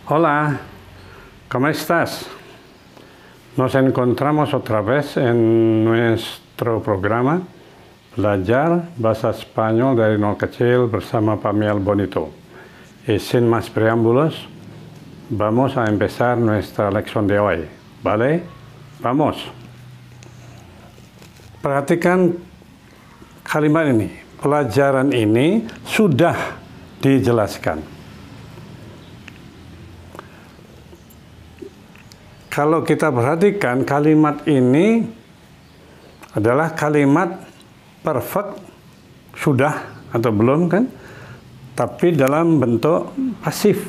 Hola, ¿cómo estás? Nos encontramos otra vez en nuestro programa Belajar Bahasa Spanyol dari Nol Kecil bersama Pamiel Bonito. Y sin más preámbulos, vamos a empezar nuestra lección de hoy, ¿vale? Vamos. Perhatikan kalimat ini. Pelajaran ini sudah dijelaskan. Kalau kita perhatikan, kalimat ini adalah kalimat perfect, sudah atau belum kan? Tapi dalam bentuk pasif,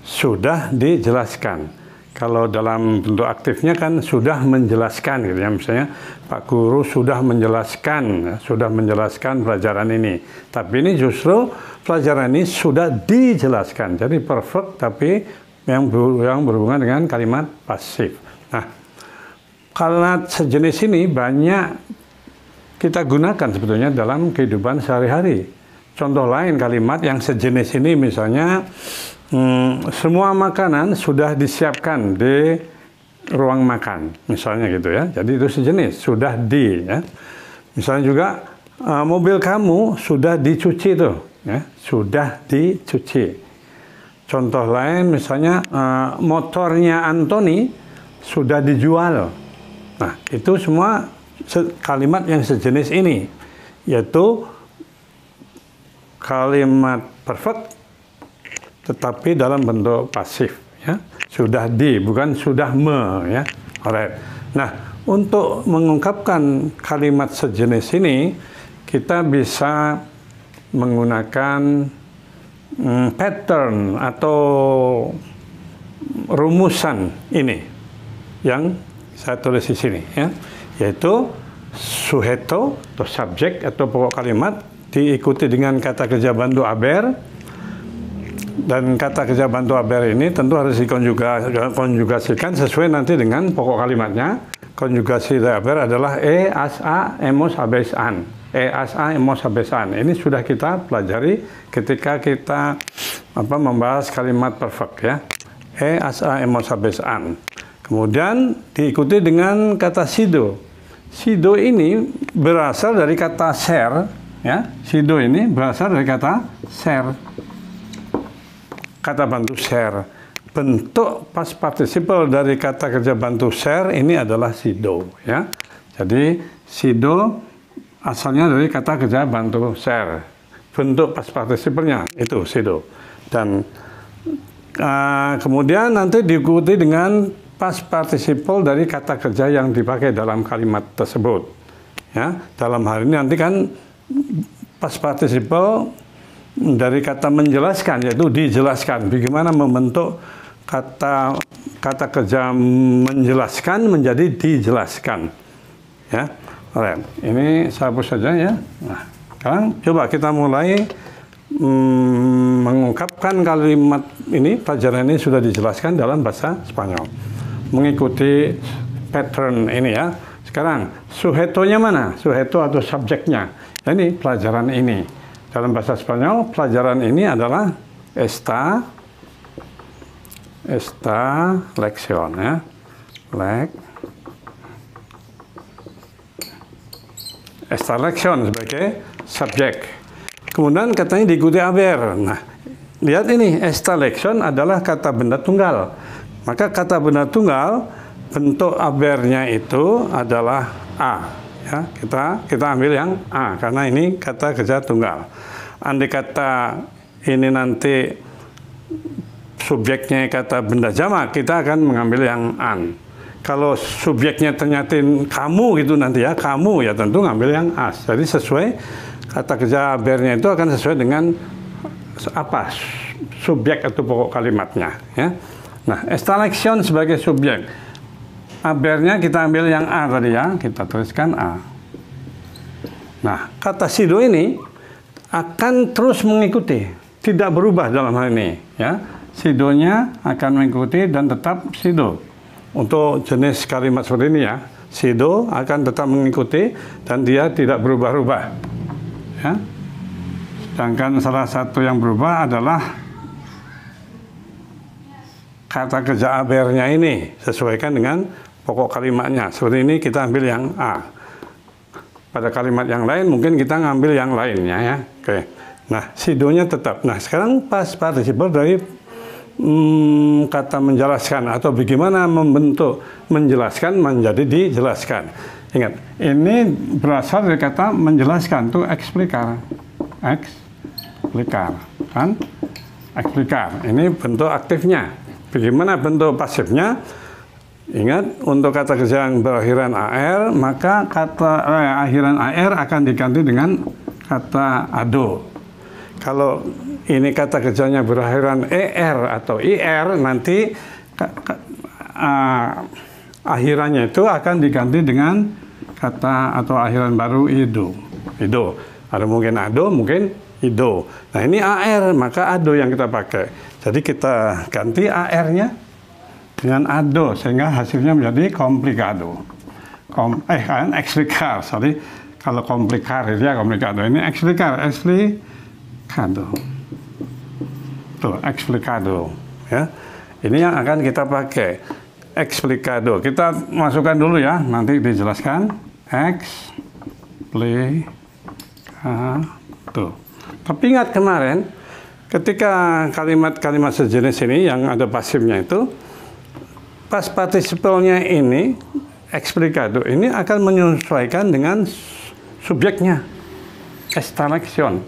sudah dijelaskan. Kalau dalam bentuk aktifnya kan sudah menjelaskan gitu ya. Misalnya Pak Guru sudah menjelaskan pelajaran ini. Tapi ini justru pelajaran ini sudah dijelaskan. Jadi perfect tapi yang berhubungan dengan kalimat pasif. Nah, kalimat sejenis ini banyak kita gunakan sebetulnya dalam kehidupan sehari-hari. Contoh lain kalimat yang sejenis ini misalnya, semua makanan sudah disiapkan di ruang makan, misalnya gitu ya. Jadi itu sejenis, sudah di. Ya. Misalnya juga mobil kamu sudah dicuci tuh, ya, sudah dicuci. Contoh lain misalnya motornya Antoni sudah dijual. Nah, itu semua kalimat yang sejenis ini, yaitu kalimat perfect tetapi dalam bentuk pasif, ya. Sudah di, bukan sudah me, ya. Alright. Nah, untuk mengungkapkan kalimat sejenis ini kita bisa menggunakan pattern atau rumusan ini yang saya tulis di sini, ya, yaitu sujeto atau subjek atau pokok kalimat diikuti dengan kata kerja bantu aber, dan kata kerja bantu aber ini tentu harus dikonjugasikan sesuai nanti dengan pokok kalimatnya. Konjugasi dari aber adalah as a hemos habéis an. As a hemos habéis an. Ini sudah kita pelajari ketika kita membahas kalimat perfect, ya. As a hemos habéis an. Kemudian diikuti dengan kata sido. Sido ini berasal dari kata share, ya. Sido ini berasal dari kata share. Kata bantu share. Bentuk past participle dari kata kerja bantu share ini adalah sido, ya. Jadi sido asalnya dari kata kerja bantu share. Bentuk past participle-nya itu sido. Dan kemudian nanti diikuti dengan past participle dari kata kerja yang dipakai dalam kalimat tersebut. Ya, dalam hal ini nanti kan past participle dari kata menjelaskan, yaitu dijelaskan. Bagaimana membentuk kata kerja menjelaskan menjadi dijelaskan, ya. Alright, ini saya hapus saja ya. Nah, sekarang coba kita mulai mengungkapkan kalimat ini. Pelajaran ini sudah dijelaskan dalam bahasa Spanyol mengikuti pattern ini, ya. Sekarang sujetonya mana? Sujeto atau subjeknya? Ini pelajaran ini dalam bahasa Spanyol. Pelajaran ini adalah esta lección, ya. Esta lección sebagai subjek. Kemudian katanya diikuti haber. Nah, lihat ini, esta lección adalah kata benda tunggal. Maka kata benda tunggal bentuk habernya itu adalah a. Ya, kita ambil yang a karena ini kata kerja tunggal. Andai kata ini nanti subjeknya kata benda jamak, kita akan mengambil yang an. Kalau subjeknya ternyata kamu gitu nanti ya, kamu ya tentu ngambil yang as. Jadi sesuai kata kerja habernya itu akan sesuai dengan apa subjek atau pokok kalimatnya, ya. Nah, esta lección sebagai subjek. Habernya kita ambil yang a tadi ya, kita tuliskan a. Nah, kata sido ini akan terus mengikuti, tidak berubah dalam hal ini, ya. Sidonya akan mengikuti dan tetap sido. Untuk jenis kalimat seperti ini ya, sido akan tetap mengikuti dan dia tidak berubah-ubah, ya. Sedangkan salah satu yang berubah adalah kata kerja aber-nya ini, sesuaikan dengan pokok kalimatnya. Seperti ini kita ambil yang A. Pada kalimat yang lain mungkin kita ngambil yang lainnya ya. Oke. Nah, sidonya tetap. Nah, sekarang past participle dari kata menjelaskan atau bagaimana membentuk menjelaskan menjadi dijelaskan. Ingat, ini berasal dari kata menjelaskan, itu explicar. Explicar, kan? Explicar. Ini bentuk aktifnya. Bagaimana bentuk pasifnya? Ingat, untuk kata kerja yang berakhiran AR, maka kata akhiran AR akan diganti dengan kata ado. Kalau ini kata kerjanya berakhiran ER atau IR, nanti akhirannya itu akan diganti dengan kata atau akhiran baru ido. Ido. Ada mungkin ado, mungkin ido. Nah, ini AR, maka ado yang kita pakai. Jadi kita ganti AR-nya dengan ado sehingga hasilnya menjadi complicado. Kan explicar, sorry. Kalau complicar itu ya complicado. Ini explicar, explicado. Tuh, explicado ya. Ini yang akan kita pakai. Explicado. Kita masukkan dulu ya, nanti dijelaskan. Explicado. Tapi ingat kemarin ketika kalimat-kalimat sejenis ini yang ada pasifnya itu, past participle-nya ini, explicado ini akan menyesuaikan dengan subjeknya. Esta lección.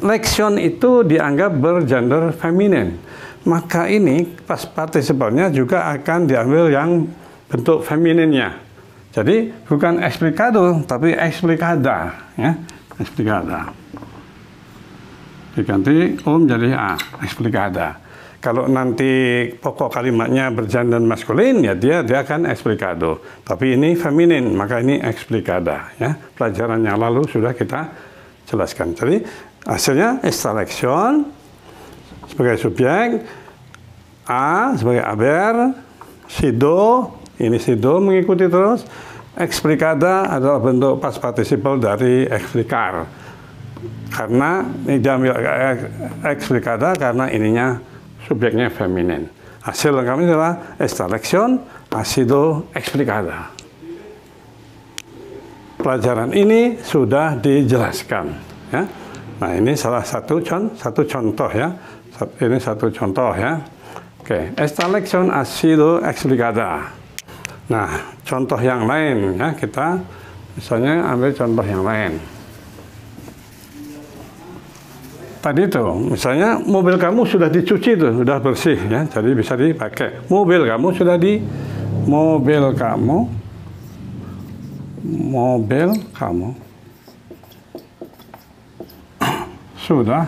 Lección itu dianggap bergender feminin. Maka ini past participle-nya juga akan diambil yang bentuk femininnya. Jadi bukan explicado, tapi explicada. Ya. Explicada. Diganti menjadi A, explicada. Kalau nanti pokok kalimatnya bergender maskulin, ya dia akan explicado. Tapi ini feminin, maka ini explicada. Ya. Pelajaran yang lalu sudah kita jelaskan. Jadi hasilnya esta lección sebagai subjek, A sebagai aber, sido, ini sido mengikuti terus, explicada adalah bentuk past participle dari explicar. Karena ini diambil explicada karena ininya subjeknya feminin. Hasil lengkapnya adalah esta lección ha sido explicada. Pelajaran ini sudah dijelaskan. Ya. Nah, ini salah satu contoh ya. Ini satu contoh ya. Oke, esta lección ha sido explicada. Nah, contoh yang lain ya, kita misalnya ambil contoh yang lain. Tadi itu, misalnya mobil kamu sudah dicuci tuh, sudah bersih ya, jadi bisa dipakai. Mobil kamu sudah sudah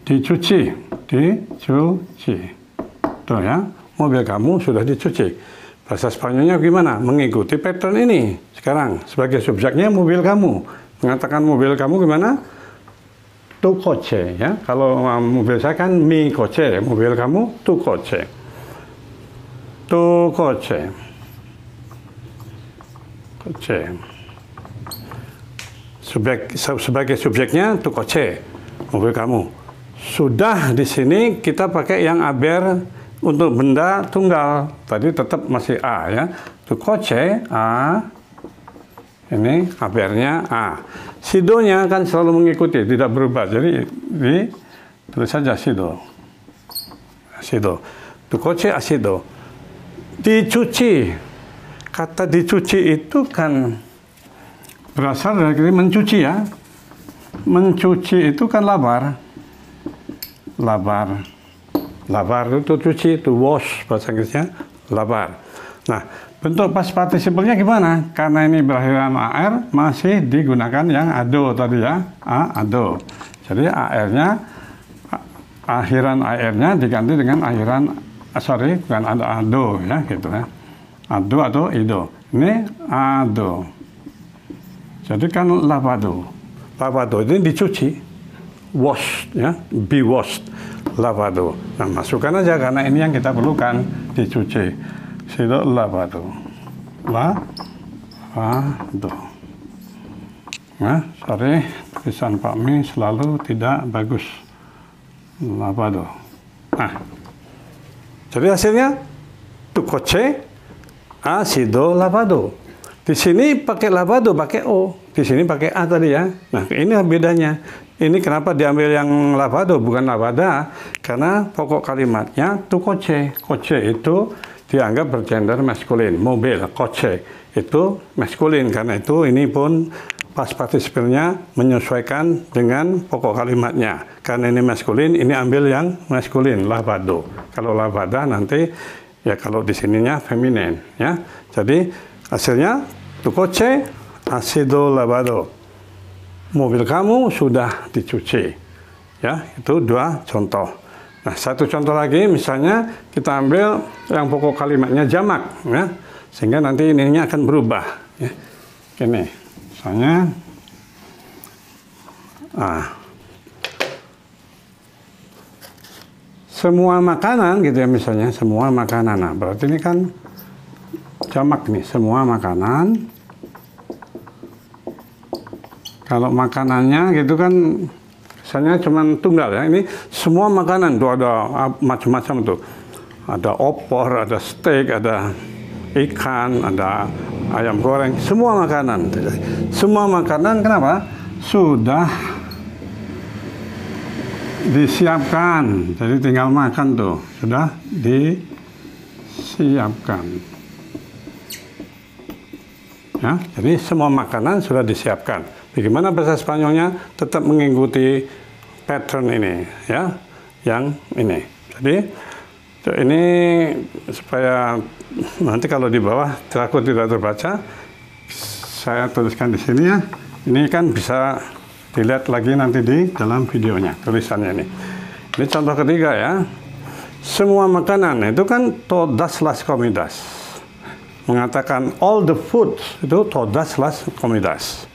dicuci. Tuh ya, mobil kamu sudah dicuci. Bahasa Spanyolnya gimana? Mengikuti pattern ini. Sekarang sebagai subjeknya mobil kamu. Mengatakan mobil kamu gimana? Tu coche ya. Kalau mobil saya kan mi coche, mobil kamu tu coche. Tu coche. Coche. Sebagai subjeknya tu coche, mobil kamu. Sudah di sini kita pakai yang aber untuk benda tunggal. Tadi tetap masih A ya. Tu coche A. Ini abernya A. Sidonya kan selalu mengikuti, tidak berubah. Jadi tulis saja sido. Sido. Tu coche ha sido dicuci. Kata dicuci itu kan berasal dari mencuci ya. Mencuci itu kan lavar. Lavar itu cuci, itu wash bahasa Inggrisnya, lavar. Nah, bentuk past participle-nya gimana? Karena ini berakhiran AR, masih digunakan yang ado tadi ya, ado. Jadi AR-nya, akhiran AR-nya diganti dengan akhiran, bukan ado ya, gitu ya. Ado atau ido. Ini ado. Jadi kan lavado. Lavado ini dicuci, wash ya, be washed, lavado. Nah, masukkan aja karena ini yang kita perlukan, dicuci. Sido lavado. Lavado. Nah, sorry, tulisan Pak Mi selalu tidak bagus. lavado. Nah, jadi hasilnya tu coche ha sido lavado. Di sini pakai lavado, pakai O. Di sini pakai A tadi ya. Nah, ini bedanya. Ini kenapa diambil yang lavado bukan lavada? Karena pokok kalimatnya tu coche. Coche itu dianggap bergender maskulin. Mobil, coche itu maskulin. Karena itu ini pun past participenya menyesuaikan dengan pokok kalimatnya. Karena ini maskulin, ini ambil yang maskulin, lavado. Kalau lavada nanti ya kalau di sininya feminin ya. Jadi hasilnya tu coche ha sido lavado. Mobil kamu sudah dicuci. Ya, itu dua contoh. Nah, satu contoh lagi misalnya kita ambil yang pokok kalimatnya jamak ya. Sehingga nanti ininya akan berubah ya. Ini misalnya semua makanan gitu ya, misalnya semua makanan. Nah, berarti ini kan jamak nih, semua makanan. Kalau makanannya gitu kan misalnya cuma tunggal ya, ini semua makanan tuh ada macam-macam tuh. Ada opor, ada steak, ada ikan, ada ayam goreng, semua makanan. Semua makanan kenapa? Sudah disiapkan. Jadi tinggal makan tuh, sudah disiapkan. Ya, jadi semua makanan sudah disiapkan. Bagaimana bahasa Spanyolnya? Tetap mengikuti pattern ini, ya, yang ini. Jadi ini supaya nanti kalau di bawah takut tidak terbaca, saya tuliskan di sini ya. Ini kan bisa dilihat lagi nanti di dalam videonya, tulisannya ini. Ini contoh ketiga ya. Semua makanan itu kan todas las comidas. Mengatakan all the food itu todas las comidas.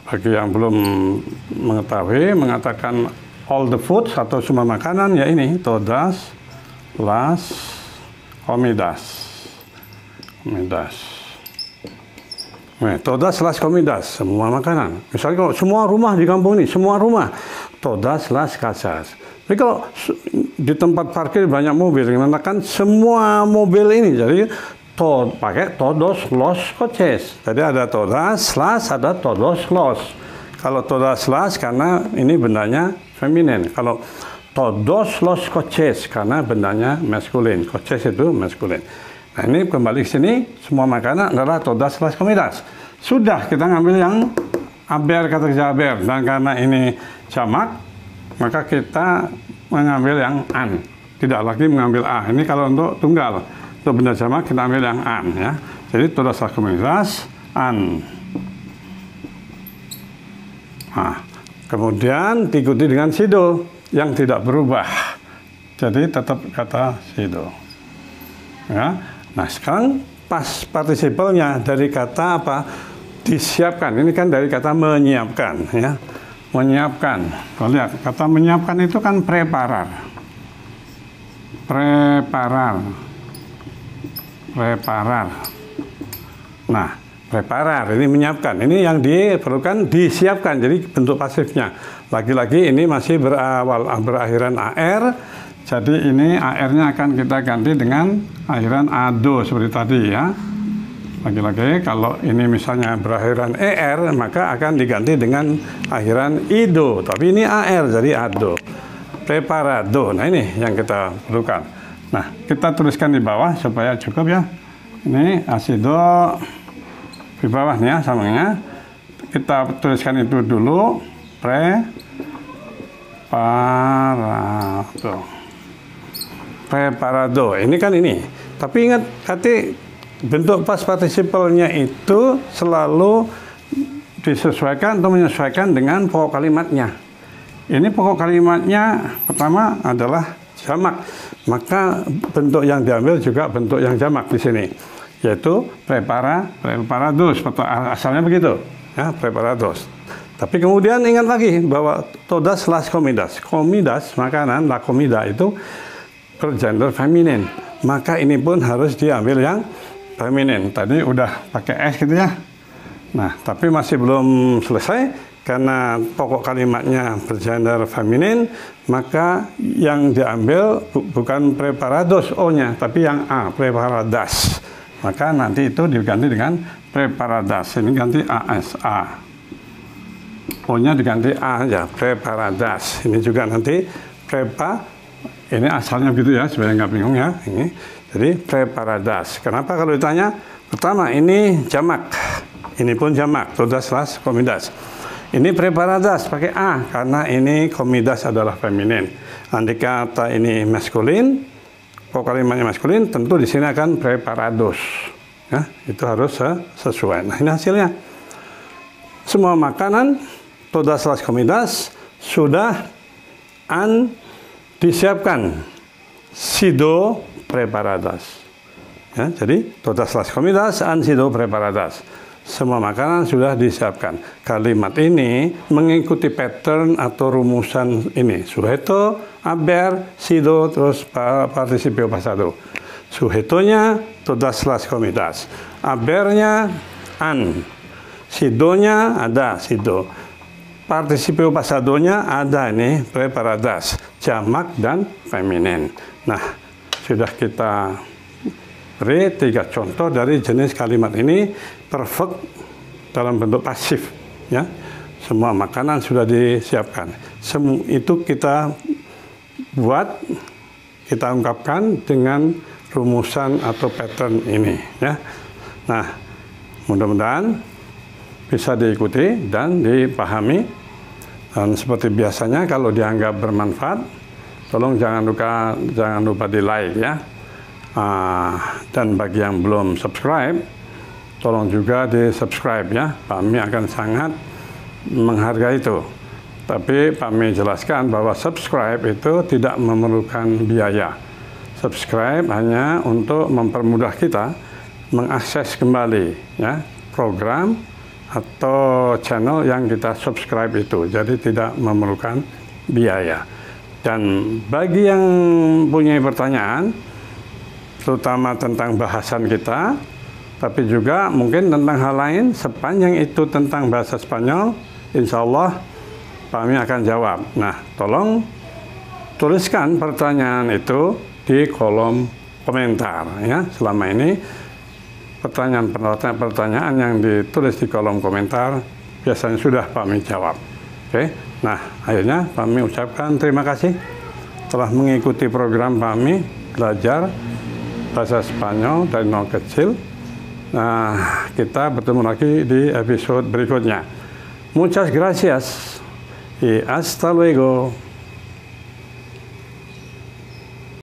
Bagi yang belum mengetahui, mengatakan all the food atau semua makanan ya ini todas las comidas. Nah, todas las comidas, semua makanan. Misalnya kalau semua rumah di kampung ini, semua rumah, todas las casas. Tapi kalau di tempat parkir banyak mobil, mengatakan semua mobil ini, jadi pakai todos los coches. Jadi ada todas las, ada todos los. Kalau todas las karena ini bendanya feminin. Kalau todos los coches karena bendanya maskulin. Coches itu maskulin. Nah, ini kembali ke sini, semua makanan adalah todas las comidas. Sudah kita ngambil yang aber, kata kerja aber, dan karena ini jamak, maka kita mengambil yang an, tidak lagi mengambil a. Ini kalau untuk tunggal, untuk benda jamak kita ambil yang an ya. Jadi todas las comidas an. Nah, kemudian diikuti dengan sido yang tidak berubah. Jadi tetap kata sido. Ya. Nah, sekarang pas partisipalnya dari kata apa? Disiapkan. Ini kan dari kata menyiapkan ya. Menyiapkan. Kalau lihat kata menyiapkan itu kan preparar. Preparar. Nah, preparar ini menyiapkan. Ini yang diperlukan disiapkan. Jadi bentuk pasifnya. Lagi-lagi ini masih berakhiran AR. Jadi ini AR-nya akan kita ganti dengan akhiran ADO seperti tadi ya. Lagi-lagi kalau ini misalnya berakhiran ER maka akan diganti dengan akhiran IDO. Tapi ini AR jadi ADO. Preparado. Nah ini yang kita perlukan. Nah kita tuliskan di bawah supaya cukup ya. Ini asido di bawahnya samanya. Kita tuliskan itu dulu. Preparado. Ini kan ini. Tapi ingat hati bentuk past participalnya itu selalu disesuaikan atau menyesuaikan dengan pokok kalimatnya. Ini pokok kalimatnya pertama adalah jamak. Maka bentuk yang diambil juga bentuk yang jamak di sini. Yaitu preparados. Asalnya begitu. Ya, preparados. Tapi kemudian ingat lagi bahwa todas las comidas. Comidas, makanan, la comida itu bergender feminin. Maka ini pun harus diambil yang feminin. Tadi udah pakai S gitu ya. Nah, tapi masih belum selesai. karena pokok kalimatnya bergender feminin, maka yang diambil bukan preparados O-nya, tapi yang A, preparadas. Maka nanti itu diganti dengan preparadas. Ini ganti ASA. O-nya diganti A ya, preparadas. Ini juga nanti prepa, ini asalnya gitu ya, supaya nggak bingung ya. Ini jadi preparadas. Kenapa kalau ditanya? Pertama, ini jamak. Ini pun jamak, todas las comidas. Ini preparadas pakai A karena ini comidas adalah feminin. Andai kata ini maskulin, pokok kalimatnya maskulin, tentu di sini akan preparados. Ya, itu harus sesuai. Nah, ini hasilnya. Semua makanan todas las comidas sudah disiapkan, sido preparadas. Ya, jadi todas las comidas han sido preparadas. Semua makanan sudah disiapkan. Kalimat ini mengikuti pattern atau rumusan ini. Sujeto, haber, sido, terus participio pasado. Sujetonya todas las comidas. Habernya han. Sidonya ada, sido. Participio pasadonya ada ini, preparadas. Jamak dan feminin. Nah, sudah kita beri 3 contoh dari jenis kalimat ini, perfect dalam bentuk pasif, ya. Semua makanan sudah disiapkan. Itu kita buat, kita ungkapkan dengan rumusan atau pattern ini, ya. Nah, mudah-mudahan bisa diikuti dan dipahami. Dan seperti biasanya kalau dianggap bermanfaat, tolong jangan lupa di like ya. Dan bagi yang belum subscribe, tolong juga di subscribe ya. Pak Mi akan sangat menghargai itu. Tapi Pak Mi jelaskan bahwa subscribe itu tidak memerlukan biaya. Subscribe hanya untuk mempermudah kita mengakses kembali ya program atau channel yang kita subscribe itu. Jadi tidak memerlukan biaya. Dan bagi yang punya pertanyaan, terutama tentang bahasan kita, tapi juga mungkin tentang hal lain, sepanjang itu tentang bahasa Spanyol, insya Allah Pak Mi akan jawab. Nah, tolong tuliskan pertanyaan itu di kolom komentar ya. Selama ini pertanyaan yang ditulis di kolom komentar biasanya sudah Pak Mi jawab. Oke. Nah, akhirnya Pak Mi ucapkan terima kasih telah mengikuti program Pak Mi belajar bahasa Spanyol dari nol kecil. Nah, kita bertemu lagi di episode berikutnya. Muchas gracias y hasta luego.